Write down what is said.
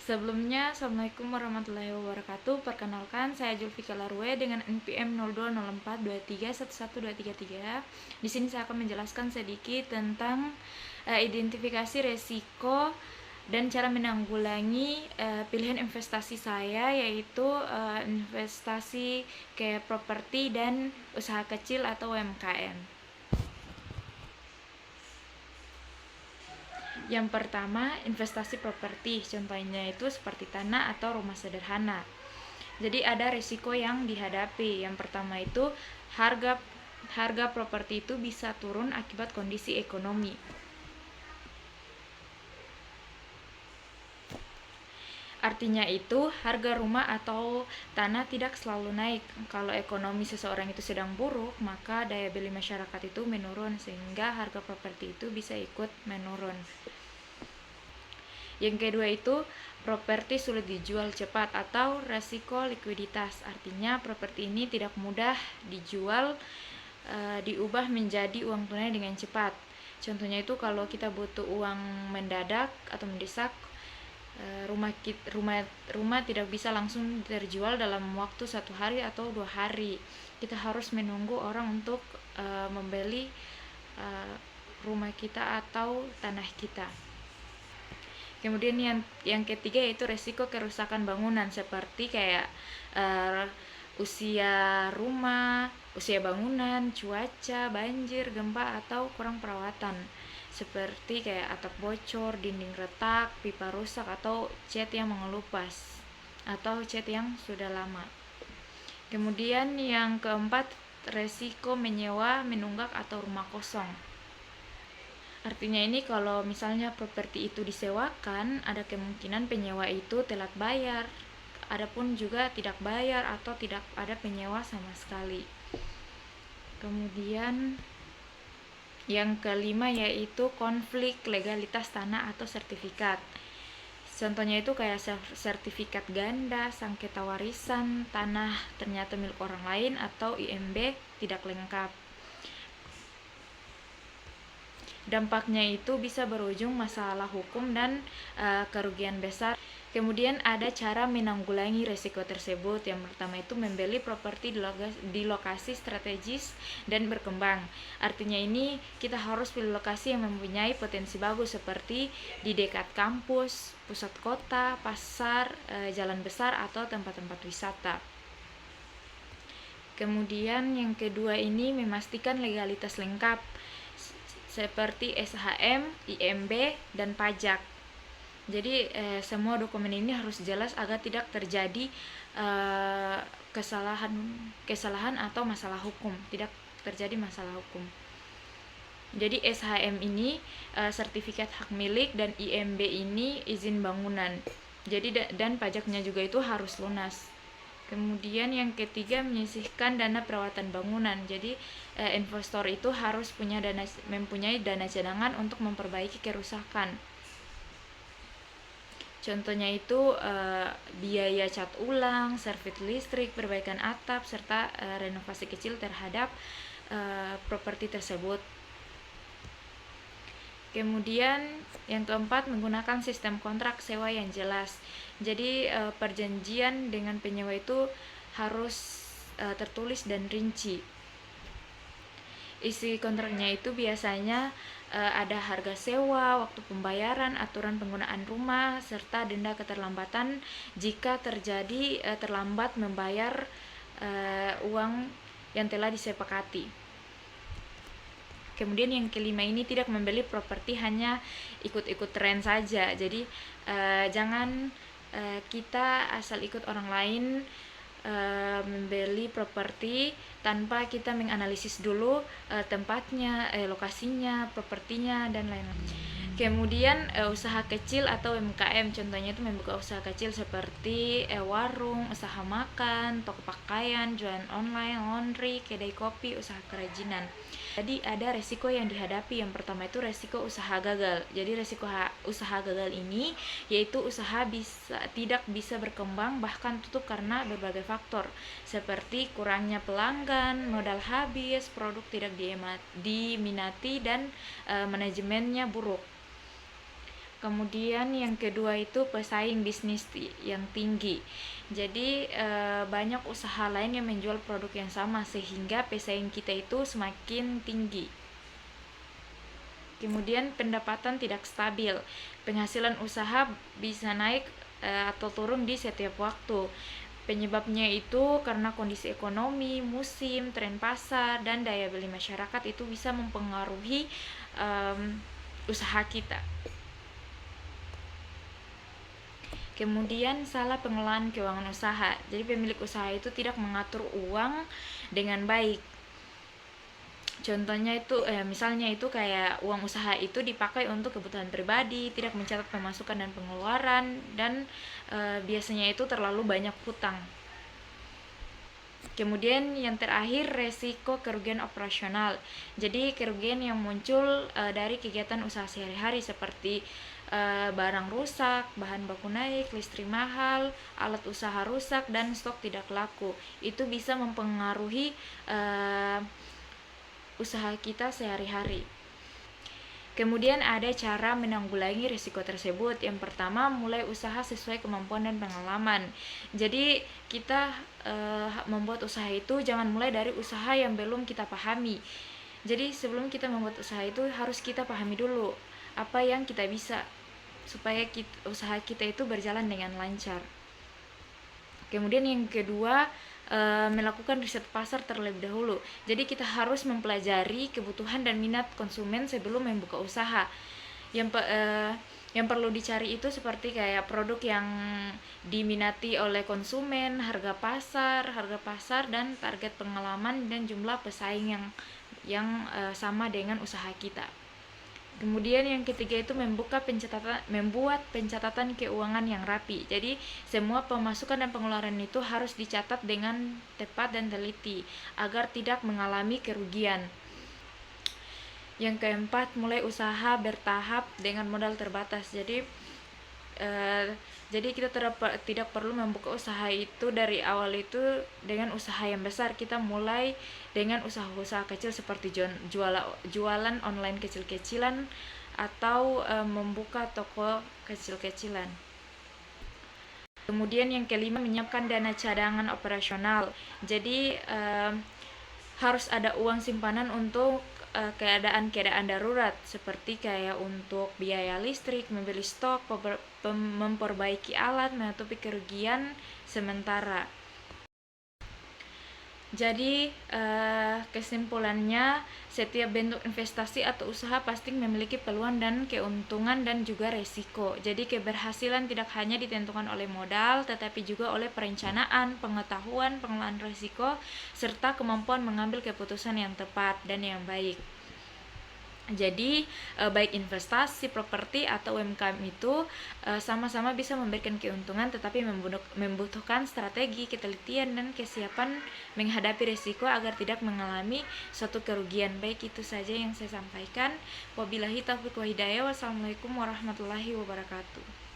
Sebelumnya, Assalamualaikum warahmatullahi wabarakatuh. Perkenalkan, saya Julfika Larue dengan NPM 0204231123. Di sini saya akan menjelaskan sedikit tentang identifikasi resiko dan cara menanggulangi pilihan investasi saya, yaitu investasi ke properti dan usaha kecil atau UMKM. Yang pertama, investasi properti. Contohnya itu seperti tanah atau rumah sederhana. Jadi ada risiko yang dihadapi. Yang pertama itu harga properti itu bisa turun akibat kondisi ekonomi. Artinya itu harga rumah atau tanah tidak selalu naik. Kalau ekonomi seseorang itu sedang buruk, maka daya beli masyarakat itu menurun sehingga harga properti itu bisa ikut menurun. Yang kedua itu properti sulit dijual cepat atau resiko likuiditas. Artinya properti ini tidak mudah dijual, diubah menjadi uang tunai dengan cepat. Contohnya itu kalau kita butuh uang mendadak atau mendesak, rumah tidak bisa langsung terjual dalam waktu 1 hari atau 2 hari. Kita harus menunggu orang untuk membeli rumah kita atau tanah kita. Kemudian yang ketiga yaitu resiko kerusakan bangunan, seperti kayak usia rumah, usia bangunan, cuaca, banjir, gempa, atau kurang perawatan, seperti kayak atap bocor, dinding retak, pipa rusak, atau cat yang mengelupas atau cat yang sudah lama. Kemudian yang keempat, resiko menyewa, menunggak, atau rumah kosong. Artinya ini kalau misalnya properti itu disewakan, ada kemungkinan penyewa itu telat bayar, adapun juga tidak bayar atau tidak ada penyewa sama sekali. Kemudian yang kelima yaitu konflik legalitas tanah atau sertifikat. Contohnya itu kayak sertifikat ganda, sengketa warisan, tanah ternyata milik orang lain, atau IMB tidak lengkap. Dampaknya itu bisa berujung masalah hukum dan kerugian besar. Kemudian ada cara menanggulangi risiko tersebut. Yang pertama itu membeli properti di lokasi strategis dan berkembang. Artinya ini kita harus pilih lokasi yang mempunyai potensi bagus, seperti di dekat kampus, pusat kota, pasar, jalan besar, atau tempat-tempat wisata. Kemudian yang kedua ini memastikan legalitas lengkap, seperti SHM, IMB, dan pajak. Jadi semua dokumen ini harus jelas agar tidak terjadi kesalahan atau masalah hukum, tidak terjadi masalah hukum. Jadi SHM ini sertifikat hak milik, dan IMB ini izin bangunan. Jadi dan pajaknya juga itu harus lunas. Kemudian yang ketiga, menyisihkan dana perawatan bangunan. Jadi investor itu harus mempunyai dana cadangan untuk memperbaiki kerusakan. Contohnya itu biaya cat ulang, servis listrik, perbaikan atap, serta renovasi kecil terhadap properti tersebut. Kemudian yang keempat, menggunakan sistem kontrak sewa yang jelas. Jadi perjanjian dengan penyewa itu harus tertulis dan rinci. Isi kontraknya itu biasanya ada harga sewa, waktu pembayaran, aturan penggunaan rumah, serta denda keterlambatan jika terjadi terlambat membayar uang yang telah disepakati. Kemudian yang kelima ini, tidak membeli properti hanya ikut-ikut tren saja. Jadi jangan kita asal ikut orang lain membeli properti tanpa kita menganalisis dulu tempatnya, lokasinya, propertinya, dan lain-lain. Kemudian usaha kecil atau UMKM, contohnya itu membuka usaha kecil seperti warung, usaha makan, toko pakaian, jualan online, laundry, kedai kopi, usaha kerajinan. Jadi ada resiko yang dihadapi. Yang pertama itu resiko usaha gagal. Jadi resiko usaha gagal ini yaitu usaha tidak bisa berkembang, bahkan tutup karena berbagai faktor, seperti kurangnya pelanggan, modal habis, produk tidak diminati, dan manajemennya buruk. Kemudian yang kedua itu pesaing bisnis yang tinggi. Jadi banyak usaha lain yang menjual produk yang sama sehingga pesaing kita itu semakin tinggi. Kemudian pendapatan tidak stabil. Penghasilan usaha bisa naik atau turun di setiap waktu. Penyebabnya itu karena kondisi ekonomi, musim, tren pasar, dan daya beli masyarakat itu bisa mempengaruhi usaha kita. Kemudian salah pengelolaan keuangan usaha. Jadi pemilik usaha itu tidak mengatur uang dengan baik. Contohnya itu misalnya itu kayak uang usaha itu dipakai untuk kebutuhan pribadi, tidak mencatat pemasukan dan pengeluaran, dan biasanya itu terlalu banyak hutang. Kemudian yang terakhir, resiko kerugian operasional. Jadi kerugian yang muncul dari kegiatan usaha sehari-hari seperti barang rusak, bahan baku naik, listrik mahal, alat usaha rusak, dan stok tidak laku. Itu bisa mempengaruhi usaha kita sehari-hari. Kemudian ada cara menanggulangi risiko tersebut. Yang pertama, mulai usaha sesuai kemampuan dan pengalaman. Jadi kita membuat usaha itu jangan mulai dari usaha yang belum kita pahami. Jadi sebelum kita membuat usaha itu harus kita pahami dulu apa yang kita bisa supaya usaha kita itu berjalan dengan lancar. Kemudian yang kedua, melakukan riset pasar terlebih dahulu. Jadi kita harus mempelajari kebutuhan dan minat konsumen sebelum membuka usaha. Yang perlu dicari itu seperti kayak produk yang diminati oleh konsumen, harga pasar dan target pengalaman dan jumlah pesaing yang sama dengan usaha kita. Kemudian yang ketiga itu membuat pencatatan keuangan yang rapi. Jadi semua pemasukan dan pengeluaran itu harus dicatat dengan tepat dan teliti agar tidak mengalami kerugian. Yang keempat, mulai usaha bertahap dengan modal terbatas. Jadi kita tidak perlu membuka usaha itu dari awal itu dengan usaha yang besar. Kita mulai dengan usaha-usaha kecil seperti jualan online kecil-kecilan atau membuka toko kecil-kecilan. Kemudian yang kelima, menyiapkan dana cadangan operasional. Jadi harus ada uang simpanan untuk keadaan-keadaan darurat seperti kayak untuk biaya listrik, membeli stok, memperbaiki alat, menutupi kerugian sementara. Jadi kesimpulannya, setiap bentuk investasi atau usaha pasti memiliki peluang dan keuntungan dan juga resiko. Jadi keberhasilan tidak hanya ditentukan oleh modal, tetapi juga oleh perencanaan, pengetahuan, pengelolaan resiko, serta kemampuan mengambil keputusan yang tepat dan yang baik. Jadi baik investasi, properti atau UMKM itu sama-sama bisa memberikan keuntungan, tetapi membutuhkan strategi, ketelitian, dan kesiapan menghadapi risiko agar tidak mengalami suatu kerugian. Baik, itu saja yang saya sampaikan. Wabillahi taufiq wa hidayah. Wassalamualaikum warahmatullahi wabarakatuh.